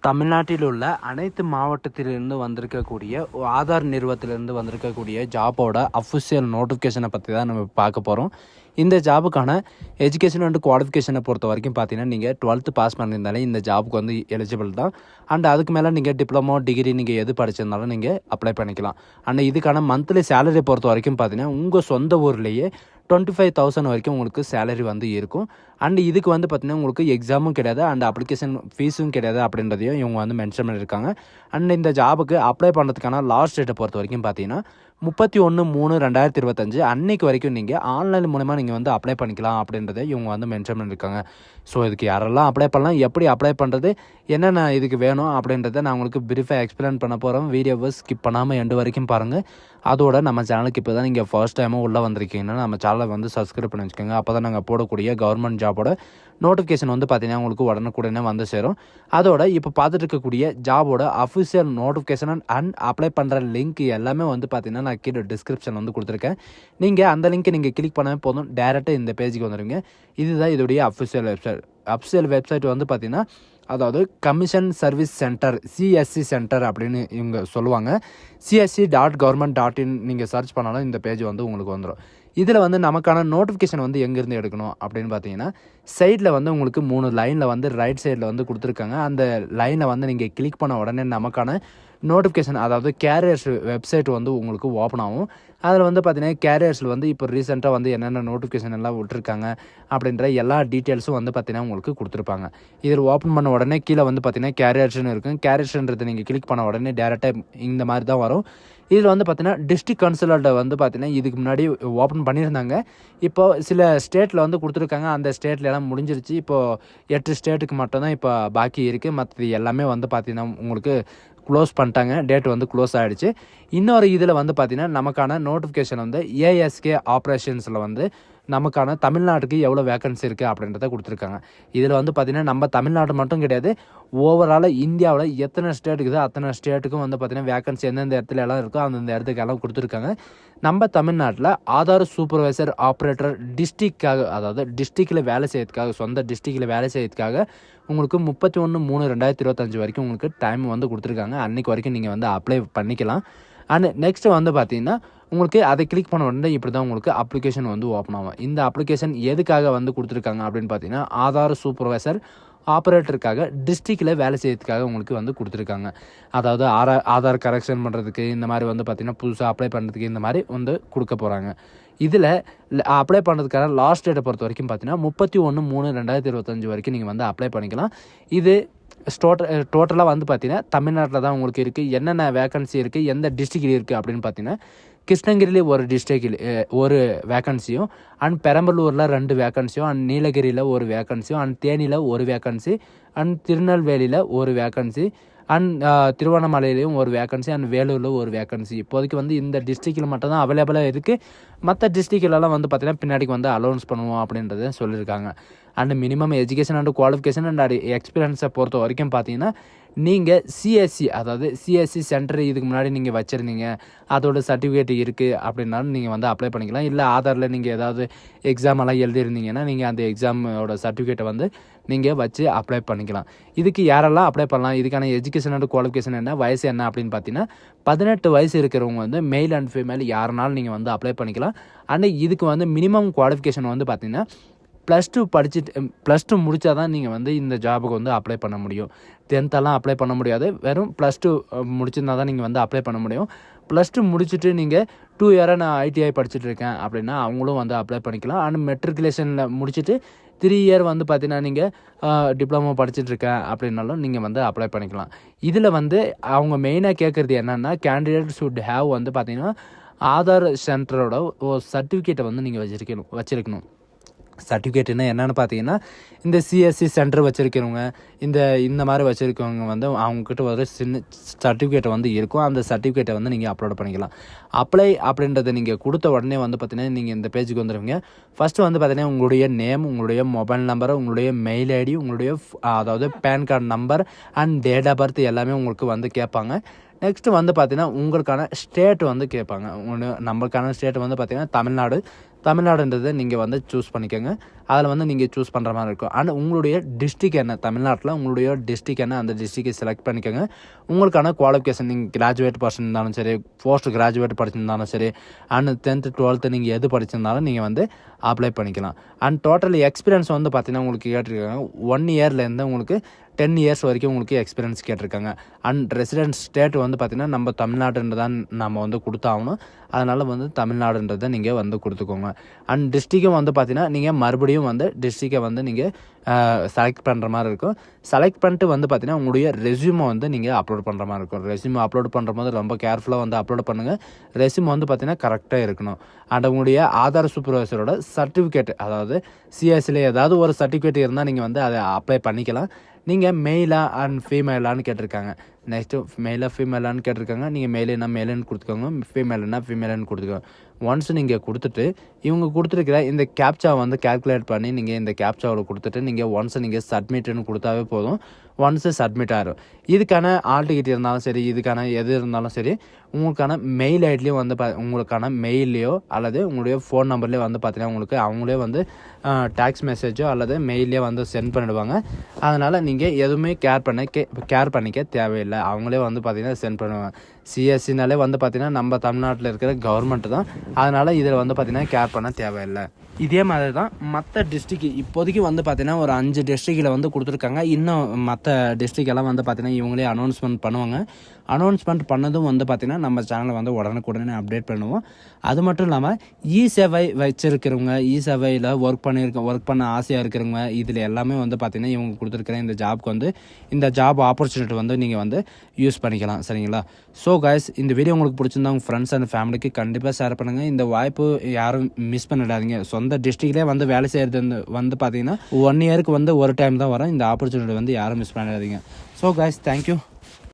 தமிழ்நாட்டில் உள்ள அனைத்து மாவட்டத்திலிருந்து வந்திருக்கக்கூடிய ஆதார் நிறுவனத்திலிருந்து வந்திருக்கக்கூடிய ஜாபோட அஃபிஷியல் நோட்டிஃபிகேஷனை பற்றி தான் நம்ம பார்க்க போகிறோம். இந்த ஜாபுக்கான எஜுகேஷன் அண்ட் குவாலிஃபிகேஷனை பொறுத்த வரைக்கும் பார்த்தீங்கன்னா நீங்கள் 12th பாஸ் பண்ணியிருந்தாலே இந்த ஜாபுக்கு வந்து எலிஜிபிள் தான். அண்ட் அதுக்கு மேலே நீங்கள் டிப்ளமோ டிகிரி நீங்கள் எது படிச்சிருந்தாலும் நீங்கள் அப்ளை பண்ணிக்கலாம். அண்ட் இதுக்கான மந்த்லி சேலரி பொறுத்த வரைக்கும் பார்த்தீங்கன்னா உங்கள் சொந்த ஊர்லேயே 25,000 வரைக்கும் உங்களுக்கு சேலரி வந்து இருக்கும். அண்ட் இதுக்கு வந்து பார்த்திங்கன்னா உங்களுக்கு எக்ஸாமும் கிடையாது அண்ட் அப்ளிகேஷன் ஃபீஸும் கிடையாது அப்படின்றதையும் இவங்க வந்து மென்ஷன் பண்ணியிருக்காங்க. அண்ட் இந்த ஜாபுக்கு அப்ளை பண்ணுறதுக்கான லாஸ்ட் டேட்டை பொறுத்த வரைக்கும் பார்த்தீங்கன்னா 31/3/2025 அன்னைக்கு வரைக்கும் நீங்கள் ஆன்லைன் மூலமாக நீங்கள் வந்து அப்ளை பண்ணிக்கலாம் அப்படின்றத இவங்க வந்து மென்ஷன் பண்ணியிருக்காங்க. ஸோ இதுக்கு யாரெல்லாம் அப்ளை பண்ணலாம், எப்படி அப்ளை பண்ணுறது, என்னென்ன இதுக்கு வேணும் அப்படின்றத நான் உங்களுக்கு பிரீஃபாக எக்ஸ்பிளைன் பண்ண போகிறோம். வீடியோவை ஸ்கிப் பண்ணாமல் எண்டு வரைக்கும் பாருங்கள். அதோட நம்ம சேனலுக்கு இப்போ தான் நீங்கள் ஃபர்ஸ்ட் டைமாக உள்ளே வந்திருக்கீங்கன்னா நம்ம சேனலை வந்து சப்ஸ்கிரைப் பண்ணி வச்சுக்கோங்க. அப்போ தான் நாங்கள் போடக்கூடிய கவர்மெண்ட் ஜாபோட நோட்டிஃபிகேஷன் வந்து பார்த்திங்கன்னா உங்களுக்கு உடனுக்குடனே வந்து சேரும். அதோட இப்போ பார்த்துட்டு இருக்கக்கூடிய ஜாபோட அஃபிஷியல் நோட்டிஃபிகேஷன் அண்ட் அப்ளை பண்ணுற லிங்க் எல்லாமே வந்து பார்த்திங்கன்னா நான் கீழே டிஸ்கிரிப்ஷன் வந்து கொடுத்துருக்கேன். நீங்கள் அந்த லிங்க்கை நீங்கள் கிளிக் பண்ணவே போதும், டேரெக்டாக இந்த பேஜுக்கு வந்துடுவீங்க. இதுதான் இதோடைய அஃபிஷியல் வெப்சைட் வந்து பார்த்திங்கன்னா அதாவது commission service centre CSC centre அப்படின்னு இவங்க சொல்லுவாங்க. csc.government.in நீங்கள் சர்ச் பண்ணாலும் இந்த பேஜ் வந்து உங்களுக்கு வந்துடும். இதில் வந்து நமக்கான நோட்டிஃபிகேஷன் வந்து எங்கேருந்து எடுக்கணும் அப்படின்னு பார்த்தீங்கன்னா சைடில் வந்து உங்களுக்கு 3 லைனில் வந்து ரைட் சைடில் வந்து கொடுத்துருக்காங்க. அந்த லைனை வந்து நீங்கள் கிளிக் பண்ண உடனே நமக்கான நோட்டிஃபிகேஷன் அதாவது கேரியர்ஸ் வெப்சைட் வந்து உங்களுக்கு ஓப்பன் ஆகும். அதில் வந்து பார்த்தீங்கன்னா கேரியர்ஸில் வந்து இப்போ ரீசெண்டாக வந்து என்னென்ன நோட்டிஃபிகேஷன் எல்லாம் விட்டுருக்காங்க அப்படின்ற எல்லா டீட்டெயில்ஸும் வந்து பார்த்தீங்கன்னா உங்களுக்கு கொடுத்துருப்பாங்க. இதில் ஓப்பன் பண்ண உடனே கீழே வந்து பார்த்தீங்கன்னா கேரியர்ஸ்னு இருக்கும். கேரியர்ஸ்ன்றதை நீங்கள் கிளிக் பண்ண உடனே டேரெக்டாக இந்த மாதிரி தான் வரும். இதில் வந்து பார்த்தீங்கன்னா டிஸ்ட்ரிக்ட் கவுன்சிலர்கிட்ட வந்து பார்த்தீங்கன்னா இதுக்கு முன்னாடி ஓப்பன் பண்ணியிருந்தாங்க. இப்போது சில ஸ்டேட்டில் வந்து கொடுத்துருக்காங்க. அந்த ஸ்டேட்டில் எல்லாம் முடிஞ்சிருச்சு. இப்போது 8 ஸ்டேட்டுக்கு மட்டும்தான் இப்போ பாக்கி இருக்குது. மற்றது எல்லாமே வந்து பார்த்தீங்கன்னா உங்களுக்கு க்ளோஸ் பண்ணிட்டாங்க. டேட் வந்து க்ளோஸ் ஆகிடுச்சு. இன்னொரு இதில் வந்து பார்த்திங்கன்னா நமக்கான நோட்டிஃபிகேஷன் வந்து ஏஎஸ்கே ஆப்ரேஷன்ஸில் வந்து நமக்கான தமிழ்நாட்டுக்கு எவ்வளோ வேக்கன்சி இருக்குது அப்படின்றத கொடுத்துருக்காங்க. இதில் வந்து பார்த்திங்கன்னா நம்ம தமிழ்நாடு மட்டும் கிடையாது, ஓவராலாக இந்தியாவில் எத்தனை ஸ்டேட் இருக்குதோ அத்தனை ஸ்டேட்டுக்கும் வந்து பார்த்திங்கன்னா வேக்கன்சி எந்தெந்த இடத்துல எல்லாம் இருக்கோ அந்தந்த இடத்துக்கு எல்லாம் கொடுத்துருக்காங்க. நம்ம தமிழ்நாட்டில் ஆதார் சூப்பர்வைசர் ஆப்ரேட்டர் டிஸ்ட்ரிக்டாக அதாவது டிஸ்ட்ரிக்டில் வேலை செய்யறதுக்காக சொந்த டிஸ்ட்ரிக்டில் வேலை செய்யறதுக்காக உங்களுக்கு 31/3/2025 வரைக்கும் உங்களுக்கு டைம் வந்து கொடுத்துருக்காங்க. அன்றைக்கு வரைக்கும் நீங்கள் வந்து அப்ளை பண்ணிக்கலாம். அண்ட் நெக்ஸ்ட்டு வந்து பார்த்திங்கன்னா உங்களுக்கு அதை கிளிக் பண்ண உடனே இப்படி தான் உங்களுக்கு அப்ளிகேஷன் வந்து ஓப்பன் ஆகும். இந்த அப்ளிகேஷன் எதுக்காக வந்து கொடுத்துருக்காங்க அப்படின்னு பார்த்தீங்கன்னா ஆதார் சூப்பர்வைசர் ஆப்ரேட்டருக்காக டிஸ்ட்ரிக்டில் வேலை செய்யறதுக்காக உங்களுக்கு வந்து கொடுத்துருக்காங்க. அதாவது ஆதார் கரெக்ஷன் பண்ணுறதுக்கு இந்த மாதிரி வந்து பார்த்திங்கன்னா புதுசாக அப்ளை பண்ணுறதுக்கு இந்த மாதிரி வந்து கொடுக்க போகிறாங்க. இதில் அப்ளை பண்ணுறதுக்கான லாஸ்ட் டேட்டை பொறுத்த வரைக்கும் பார்த்தீங்கன்னா 31/3/2025 வரைக்கும் நீங்கள் வந்து அப்ளை பண்ணிக்கலாம். இது டோட்டலாக வந்து பார்த்தீங்கன்னா தமிழ்நாட்டில் தான் உங்களுக்கு இருக்குது. என்னென்ன வேக்கன்சி இருக்குது, எந்த டிஸ்ட்ரிக்டில் இருக்குது அப்படின்னு பார்த்தீங்கன்னா கிருஷ்ணகிரியில் ஒரு டிஸ்ட்ரிக்டில் ஒரு வேக்கன்சியும் அண்ட் பெரம்பலூரில் 2 வேக்கன்சியும் அண்ட் நீலகிரியில் ஒரு வேக்கன்சியும் அண்ட் தேனியில் ஒரு வேக்கன்சி அண்ட் திருநெல்வேலியில் ஒரு வேக்கன்சி அண்ட் திருவண்ணாமலையிலையும் ஒரு வேக்கன்சி அண்ட் வேலூரில் ஒரு வேக்கன்சி இப்போதைக்கு வந்து இந்த டிஸ்ட்ரிக்டில் மட்டும் தான் அவைலபிளாக இருக்குது. மற்ற டிஸ்ட்ரிக்ட்லலாம் வந்து பார்த்திங்கன்னா பின்னாடிக்கு வந்து அலௌன்ஸ் பண்ணுவோம் அப்படின்றத சொல்லியிருக்காங்க. And minimum education and qualification and எக்ஸ்பீரியன்ஸை பொறுத்த வரைக்கும் பார்த்தீங்கன்னா நீங்கள் சிஎஸ்சி அதாவது சிஎஸ்சி சென்டர் இதுக்கு முன்னாடி நீங்கள் வச்சுருந்தீங்க, அதோட சர்டிஃபிகேட் இருக்குது அப்படின்னாலும் நீங்கள் வந்து அப்ளை பண்ணிக்கலாம். இல்லை ஆதாரில் நீங்கள் ஏதாவது எக்ஸாம் எல்லாம் எழுதியிருந்தீங்கன்னா நீங்கள் அந்த எக்ஸாமோட சர்டிஃபிகேட்டை வந்து நீங்கள் வச்சு அப்ளை பண்ணிக்கலாம். இதுக்கு யாரெல்லாம் அப்ளை பண்ணலாம், இதுக்கான எஜுகேஷன் அண்ட் குவாலிஃபிகேஷன் என்ன, வயசு என்ன அப்படின்னு பார்த்தீங்கன்னா 18 வயசு இருக்கிறவங்க வந்து மெயில் அண்ட் ஃபீமேல் யாருனாலும் நீங்கள் வந்து அப்ளை பண்ணிக்கலாம். அண்ட் இதுக்கு வந்து மினிமம் குவாலிஃபிகேஷன் வந்து பார்த்திங்கன்னா +2 முடித்தா தான் நீங்கள் வந்து இந்த ஜாபுக்கு வந்து அப்ளை பண்ண முடியும். 10th அப்ளை பண்ண முடியாது. வெறும் +2 முடிச்சிருந்தா தான் நீங்கள் வந்து அப்ளை பண்ண முடியும். +2 முடிச்சுட்டு நீங்கள் 2 இயராக நான் ஐடிஐ படிச்சுட்டு இருக்கேன் அப்படின்னா அவங்களும் வந்து அப்ளை பண்ணிக்கலாம். அண்ட் மெட்ரிகுலேஷனில் முடிச்சுட்டு 3 இயர் வந்து பார்த்தீங்கன்னா நீங்கள் டிப்ளமோ படிச்சுட்ருக்கேன் அப்படின்னாலும் நீங்கள் வந்து அப்ளை பண்ணிக்கலாம். இதில் வந்து அவங்க மெயினாக கேட்குறது என்னென்னா கேண்டிடேட் ஷுட் ஹேவ் வந்து பார்த்தீங்கன்னா ஆதார் சென்டரோட ஒரு சர்டிஃபிகேட்டை வந்து நீங்கள் வச்சிருக்கணும். சர்டிஃபிகேட்னா என்னென்னு பார்த்தீங்கன்னா இந்த சிஎஸ்சி சென்டர் வச்சுருக்கிறவங்க இந்த மாதிரி வச்சுருக்கவங்க வந்து அவங்கக்கிட்ட ஒரு சின்ன சர்டிஃபிகேட்டை வந்து இருக்கும். அந்த சர்டிஃபிகேட்டை வந்து நீங்கள் அப்லோட் பண்ணிக்கலாம். அப்ளை அப்படின்றத நீங்கள் கொடுத்த உடனே வந்து பார்த்தீங்கன்னா நீங்கள் இந்த பேஜுக்கு வந்துடுவீங்க. ஃபஸ்ட்டு வந்து பார்த்தீங்கன்னா உங்களுடைய நேம், உங்களுடைய மொபைல் நம்பர், உங்களுடைய மெயில் ஐடி, உங்களுடைய அதாவது PAN card number and date of birth எல்லாமே உங்களுக்கு வந்து கேட்பாங்க. நெக்ஸ்ட்டு வந்து பார்த்தீங்கன்னா உங்களுக்கான ஸ்டேட் வந்து கேட்பாங்க. நம்மளுக்கான ஸ்டேட் வந்து பார்த்தீங்கன்னா தமிழ்நாடுன்றதை நீங்கள் வந்து சூஸ் பண்ணிக்கோங்க. அதில் வந்து நீங்கள் சூஸ் பண்ணுற மாதிரி இருக்கும். அண்ட் உங்களுடைய டிஸ்ட்ரிக் என்ன, தமிழ்நாட்டில் உங்களுடைய டிஸ்ட்ரிக் என்ன, அந்த டிஸ்ட்ரிக்டை செலக்ட் பண்ணிக்கோங்க. உங்களுக்கான குவாலிஃபிகேஷன் நீங்கள் கிராஜுவேட் படிச்சிருந்தாலும் சரி, போஸ்ட் கிராஜுவேட் படிச்சிருந்தாலும் சரி, அண்ட் 10th 12th நீங்கள் எது படிச்சிருந்தாலும் நீங்கள் வந்து அப்ளை பண்ணிக்கலாம். அண்ட் டோட்டல் எக்ஸ்பீரியன்ஸ் வந்து பார்த்தீங்கன்னா உங்களுக்கு கேட்டிருக்காங்க 1 இயர்லேருந்து உங்களுக்கு 10 இயர்ஸ் வரைக்கும் உங்களுக்கு எக்ஸ்பீரியன்ஸ் கேட்டிருக்காங்க. அண்ட் ரெசிடென்ட் ஸ்டேட் வந்து பார்த்திங்கன்னா நம்ம தமிழ்நாடுன்றதான் நம்ம வந்து கொடுத்தாகணும். அதனால் வந்து தமிழ்நாடுன்றதை நீங்கள் வந்து கொடுத்துக்கோங்க. அண்ட் டிஸ்ட்ரிக்கும் வந்து பார்த்திங்கன்னா நீங்கள் மறுபடியும் வந்து டிஸ்ட்ரிக்கை வந்து நீங்கள் செலக்ட் பண்ணுற மாதிரி இருக்கும். செலக்ட் பண்ணிட்டு வந்து பார்த்திங்கன்னா உங்களுடைய ரெஸ்யூமை வந்து நீங்கள் அப்லோட் பண்ணுற மாதிரி இருக்கும். ரெஸ்யூமை அப்லோட் பண்ணுற போது ரொம்ப கேர்ஃபுல்லாக வந்து அப்லோட் பண்ணுங்கள். ரெஸ்யூம் வந்து பார்த்திங்கன்னா கரெக்டாக இருக்கணும். அண்ட் உங்களுடைய ஆதார் சூப்பர்வைசரோட சர்டிஃபிகேட், அதாவது சிஎஸ்சியில் ஏதாவது ஒரு சர்டிஃபிகேட் இருந்தால் நீங்கள் வந்து அதை அப்ளை பண்ணிக்கலாம். நீங்கள் மெயிலா அண்ட் ஃபீமேலான்னு கேட்டிருக்காங்க. நெக்ஸ்ட்டு மெயிலாக ஃபீமேலான்னு கேட்டிருக்காங்க. நீங்கள் மெயிலுன்னா மெயிலுன்னு கொடுத்துக்கோங்க, ஃபீமேலுன்னா ஃபீமேலுன்னு கொடுத்துக்கோங்க. ஒன்ஸ் நீங்கள் கொடுத்துட்டு இவங்க கொடுத்துருக்கிற இந்த கேப்சா வந்து கால்குலேட் பண்ணி நீங்கள் இந்த கேப்சாவில் கொடுத்துட்டு நீங்கள் ஒன்ஸ் நீங்கள் சப்மிட்டுன்னு கொடுத்தாவே போதும். ஒன்ஸு சப்மிட் ஆகிடும். இதுக்கான ஆல் டிக்கெட் இருந்தாலும் சரி, இதுக்கான எது இருந்தாலும் சரி, உங்களுக்கான மெயில் ஐடிலையும் வந்து உங்களுக்கான மெயிலையோ அல்லது உங்களுடைய ஃபோன் நம்பர்லேயோ வந்து பார்த்தீங்கன்னா உங்களுக்கு அவங்களே வந்து டேக்ஸ் மெசேஜோ அல்லது மெயிலையோ வந்து சென்ட் பண்ணிடுவாங்க. அதனால் நீங்கள் எதுவுமே கேர் பண்ணிக்க தேவையில்லை. அவங்களே வந்து பார்த்திங்கன்னா சென்ட் பண்ணுவாங்க. சிஎஸ்சினாலே வந்து பார்த்திங்கன்னா நம்ம தமிழ்நாட்டில் இருக்கிற கவர்மெண்ட்டு தான். அதனால் இதில் வந்து பார்த்திங்கன்னா கேர் பண்ண தேவையில்லை. இதே மாதிரி தான் மற்ற டிஸ்ட்ரிக் இப்போதைக்கு வந்து பார்த்திங்கன்னா ஒரு 5 டிஸ்ட்ரிக்டில் வந்து கொடுத்துருக்காங்க. இன்னும் மற்ற டிஸ்ட்ரிக்டெல்லாம் வந்து பார்த்திங்கன்னா இவங்களே அனௌன்ஸ்மெண்ட் பண்ணுவாங்க. அனௌன்ஸ்மெண்ட் பண்ணதும் வந்து பார்த்திங்கன்னா நம்ம சேனலை வந்து உடனுக்குடனே அப்டேட் பண்ணுவோம். அது மட்டும் இல்லாமல் இ-சேவை வச்சுருக்கிறவங்க, இ-சேவையில் ஒர்க் பண்ண ஆசையாக இருக்கிறவங்க, இதில் எல்லாமே வந்து பார்த்திங்கன்னா இவங்க கொடுத்துருக்கிற இந்த ஜாப்க்கு வந்து இந்த ஜாப் ஆப்பர்ச்சுனிட்டி வந்து நீங்கள் வந்து யூஸ் பண்ணிக்கலாம். சரிங்களா? ஸோ கைஸ், இந்த வீடியோ உங்களுக்கு பிடிச்சிருந்தா உங்கள் ஃப்ரெண்ட்ஸ் அண்ட் ஃபேமிலிக்கு கண்டிப்பாக ஷேர் பண்ணுங்கள். இந்த வாய்ப்பு யாரும் மிஸ் பண்ணிடாதீங்க. சொந்த டிஸ்ட்ரிக்ட்லேயே வந்து வேலை செய்கிறது வந்து பார்த்தீங்கன்னா 1 இயருக்கு வந்து ஒரு டைம் தான் வரும். இந்த ஆப்பர்ச்சுனிட்டி வந்து யாரும் மிஸ் பண்ணிடாதீங்க. So guys, thank you.